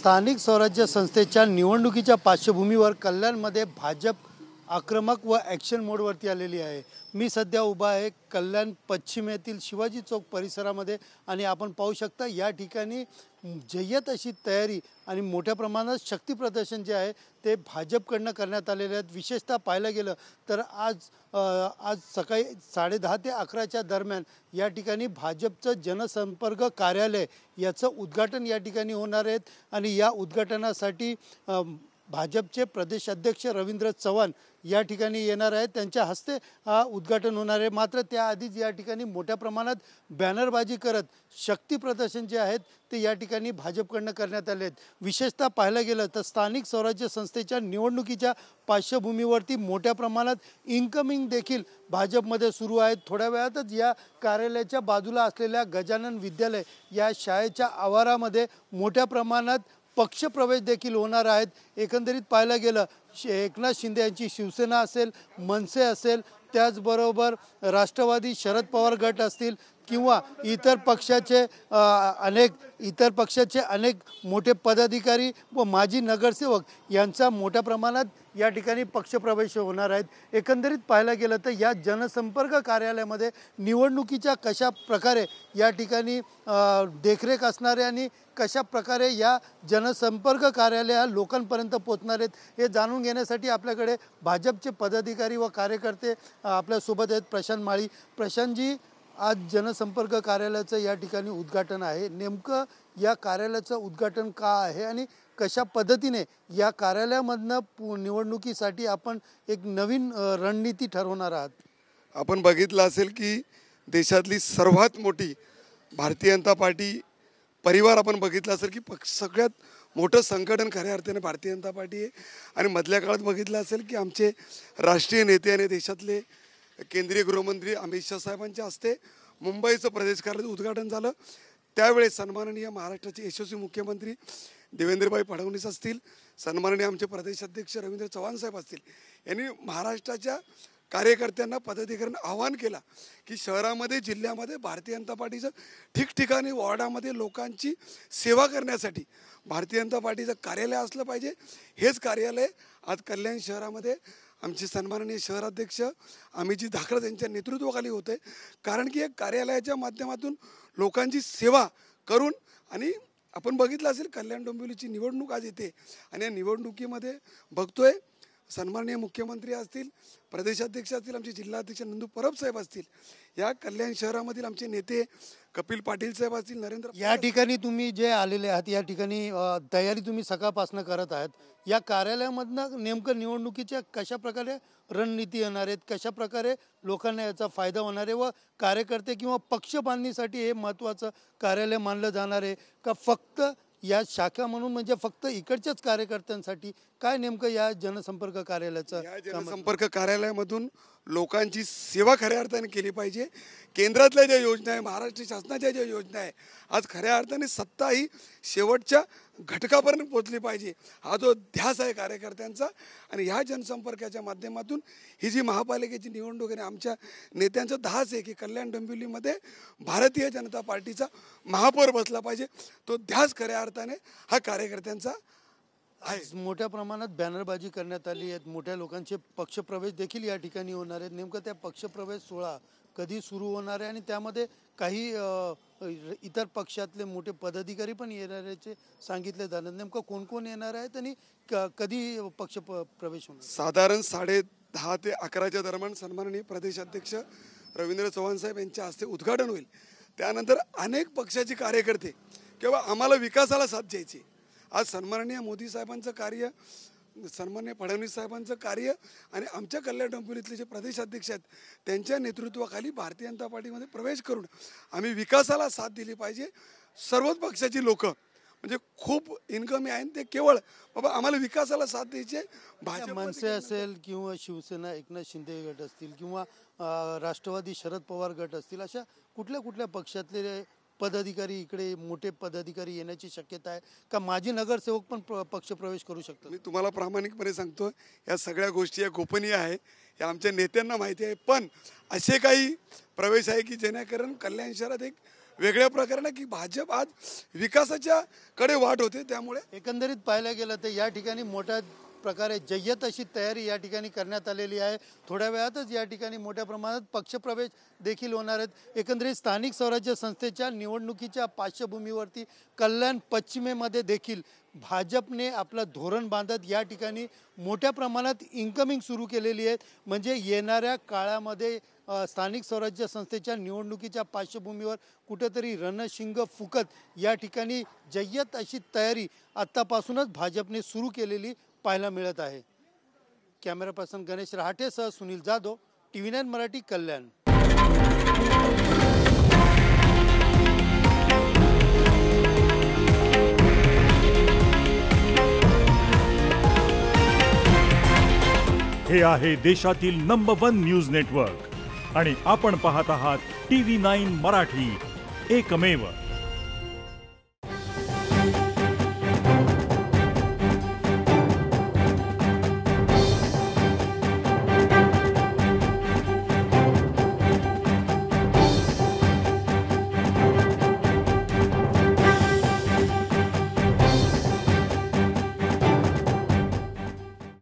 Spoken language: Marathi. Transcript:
स्थानिक स्वराज्य संस्थेच्या निवडणुकीच्या पार्श्वभूमीवर कल्याणमध्ये भाजप आक्रमक व ॲक्शन मोडवरती आलेली आहे। मी सध्या उभा आहे कल्याण पश्चिमेतील शिवाजी चौक परिसरामध्ये आणि आपण पाहू शकता या ठिकाणी जय्यत अशी तयारी आणि मोठ्या प्रमाणात शक्ती प्रदर्शन जे आहे ते भाजपकडनं करण्यात आलेले आहेत। विशेषतः पाहायला गेलं तर आज सकाळी 10:30 ते 11च्या दरम्यान या ठिकाणी भाजपचं जनसंपर्क कार्यालय याचं उद्घाटन या ठिकाणी होणार आहे आणि या उद्घाटनासाठी भाजपचे प्रदेश अध्यक्ष रवींद्र चव्हाण या ठिकाणी येणार आहेत। त्यांच्या हस्ते हा उद्घाटन होणार आहे। मात्र त्याआधीच या ठिकाणी मोठ्या प्रमाणात बॅनरबाजी करत शक्ती प्रदर्शन जे आहेत ते या ठिकाणी भाजपकडनं करण्यात आले आहेत। विशेषतः पाहायला गेलं तर स्थानिक स्वराज्य संस्थेच्या निवडणुकीच्या पार्श्वभूमीवरती मोठ्या प्रमाणात इन्कमिंग देखील भाजपमध्ये सुरू आहेत। थोड्या वेळातच या कार्यालयाच्या बाजूला असलेल्या गजानन विद्यालय या शाळेच्या आवारामध्ये मोठ्या प्रमाणात पक्षप्रवेश देखील होणार आहेत। एकंदरीत पाहायला गेलं एकनाथ शिंदे यांची शिवसेना असेल, मनसे असेल, त्याचबरोबर राष्ट्रवादी शरद पवार गट असतील किंवा इतर पक्षाचे अनेक मोठे पदाधिकारी व माजी नगरसेवक यांचा मोठ्या प्रमाणात या ठिकाणी पक्षप्रवेश होणार आहेत। एकंदरीत पाहायला गेलं तर या जनसंपर्क कार्यालयामध्ये निवडणुकीच्या कशा प्रकारे या ठिकाणी देखरेख असणार आहे आणि कशा प्रकारे या जनसंपर्क कार्यालय लोकांपर्यंत पोहोचणार आहेत हे जाणून घेण्यासाठी आपल्याकडे भाजपचे पदाधिकारी व कार्यकर्ते आपल्यासोबत आहेत। प्रशांत माळी, प्रशांतजी, आज जनसंपर्क कार्यालयाचं या ठिकाणी उद्घाटन आहे। नेमकं या कार्यालयाचं उद्घाटन का आहे आणि कशा पद्धतीने या कार्यालयामधनं निवडणुकीसाठी आपण एक नवीन रणनीती ठरवणार आहात? आपण बघितलं असेल की देशातली सर्वात मोठी भारतीय जनता पार्टी परिवार आपण बघितलं असेल की सगळ्यात मोठं संघटन खऱ्या अर्थाने भारतीय जनता पार्टी आहे। आणि मधल्या काळात बघितलं असेल की आमचे राष्ट्रीय नेते आणि देशातले केंद्रीय गृहमंत्री अमित शाह साहेबांच्या हस्ते मुंबईचं प्रदेश कार्यालयाचं उद्घाटन झालं। त्यावेळेस सन्माननीय महाराष्ट्राचे यशस्वी मुख्यमंत्री देवेंद्रभाई फडणवीस असतील, सन्माननीय आमचे प्रदेश अध्यक्ष रवींद्र चव्हाण साहेब असतील, यांनी महाराष्ट्राच्या कार्यकर्त्यांना पदाधिकाऱ्यांना आवाहन केला की शहरामध्ये जिल्ह्यामध्ये भारतीय जनता पार्टीचं ठिकठिकाणी वॉर्डामध्ये लोकांची सेवा करण्यासाठी भारतीय जनता पार्टीचं कार्यालय असलं पाहिजे। हेच कार्यालय आज कल्याण शहरामध्ये आमचे सन्माननीय शहराध्यक्ष अमितजी धाकरत यांच्या नेतृत्वाखाली होते। कारण की या कार्यालयाच्या माध्यमातून लोकांची सेवा करून आणि आपण बघितलं असेल कल्याण डोंबिवलीची निवडणूक आज येते आणि या निवडणुकीमध्ये बघतोय सन्माननीय मुख्यमंत्री असतील, प्रदेशाध्यक्ष असतील, आमचे जिल्हाध्यक्ष नंदू परब साहेब असतील, या कल्याण शहरामधील आमचे नेते कपिल पाटील साहेब असतील, नरेंद्र या ठिकाणी तुम्ही जे आलेले आहात या ठिकाणी तयारी तुम्ही सकाळपासून करत आहात। या कार्यालयामधनं नेमकं निवडणुकीच्या कशा प्रकारे रणनीती येणार आहेत, कशा प्रकारे लोकांना याचा फायदा होणार आहे व कार्यकर्ते किंवा पक्ष बांधणीसाठी हे महत्त्वाचं कार्यालय मानलं जाणार आहे का फक्त या शाखा म्हणून म्हणजे फक्त इकडच्याच कार्यकर्त्यांसाठी? काय नेमकं या जनसंपर्क कार्यालयाचं? या जनसंपर्क कार्यालयामधून लोकांची सेवा खऱ्या अर्थाने केली पाहिजे। केंद्रातल्या ज्या योजना आहे, महाराष्ट्र शासनाच्या ज्या योजना आहे, आज खऱ्या अर्थाने सत्ता ही शेवटच्या घटकापर्यंत पोहोचली पाहिजे, हा जो ध्यास आहे कार्यकर्त्यांचा। आणि ह्या जनसंपर्काच्या माध्यमातून ही जी महापालिकेची निवडणूक आहे आमच्या नेत्यांचं ध्यास आहे की कल्याण डोंबिवलीमध्ये भारतीय जनता पार्टीचा महापौर बसला पाहिजे। तो ध्यास खऱ्या अर्थाने हा कार्यकर्त्यांचा आहे। मोठ्या प्रमाणात बॅनरबाजी करण्यात आली आहे, मोठ्या लोकांचे पक्षप्रवेश देखील या ठिकाणी होणार आहेत। नेमकं त्या पक्षप्रवेश सोहळा कधी सुरू होणार आहे आणि त्यामध्ये काही इतर पक्षातले मोठे पदाधिकारी पण येणाऱ्याचे सांगितले जाणार? नेमकं कोण कोण येणार आहेत आणि कधी पक्ष प्रवेश होणार? साधारण 10:30 ते 11च्या दरम्यान सन्माननीय प्रदेशाध्यक्ष रवींद्र चव्हाण साहेब यांच्या हस्ते उद्घाटन होईल। त्यानंतर अनेक पक्षाचे कार्यकर्ते किंवा आम्हाला विकासाला साथ द्यायची, आज सन्माननीय मोदी साहेबांचं कार्य, सन्माननीय फडणवीस साहेबांचं कार्य आणि आमच्या कल्याण डोंबिवलीतले जे प्रदेशाध्यक्ष आहेत त्यांच्या नेतृत्वाखाली भारतीय जनता पार्टीमध्ये प्रवेश करून आम्ही विकासाला साथ दिली पाहिजे। सर्वच पक्षाची लोक म्हणजे खूप इन्कमी आहेत, ते केवळ बाबा आम्हाला विकासाला साथ द्यायची आहे। भाजप मनसे असेल किंवा शिवसेना एकनाथ शिंदे गट असतील किंवा राष्ट्रवादी शरद पवार गट असतील, अशा कुठल्या पक्षातले पदाधिकारी इकडे मोठे पदाधिकारी येण्याची शक्यता आहे का? माजी नगरसेवक पण पक्षप्रवेश करू शकतात? मी तुम्हाला प्रामाणिकपणे सांगतो या सगळ्या गोष्टी या गोपनीय आहे, या आमच्या नेत्यांना माहिती आहे। पण असे काही प्रवेश आहे की जेणेकरून कल्याण शहरात एक वेगळ्या प्रकारे की भाजप आज विकासाच्या कडे वाट होते. त्यामुळे एकंदरीत पाहायला गेलं तर या ठिकाणी मोठ्या प्रकारे जय्यत अशी तयारी या ठिकाणी करण्यात आलेली आहे. थोड्या वेळातच या ठिकाणी मोठ्या प्रमाणात पक्षप्रवेश देखील होणार आहेत. एकंदरीत स्थानिक स्वराज्य संस्थेच्या निवडणुकीच्या पार्श्वभूमीवरती कल्याण पश्चिमेमध्ये देखील भाजपने आपलं धोरण बांधत या ठिकाणी मोठ्या प्रमाणात इन्कमिंग सुरू केलेली आहे. म्हणजे येणाऱ्या काळामध्ये स्थानिक स्वराज्य संस्थेच्या निवडणुकीच्या पार्श्वभूमीवर कुठेतरी रणशिंग फुकत या ठिकाणी जय्यत अशी तयारी आत्तापासूनच भाजपने सुरू केलेली पाहायला मिळत आहे. कॅमेरा पर्सन गणेश रहाटेसह सुनील जाधव, TV9 मराठी, कल्याण. हे आहे देशातील नंबर 1 न्यूज नेटवर्क आणि आपण पाहत आहात TV9 मराठी, एकमेव.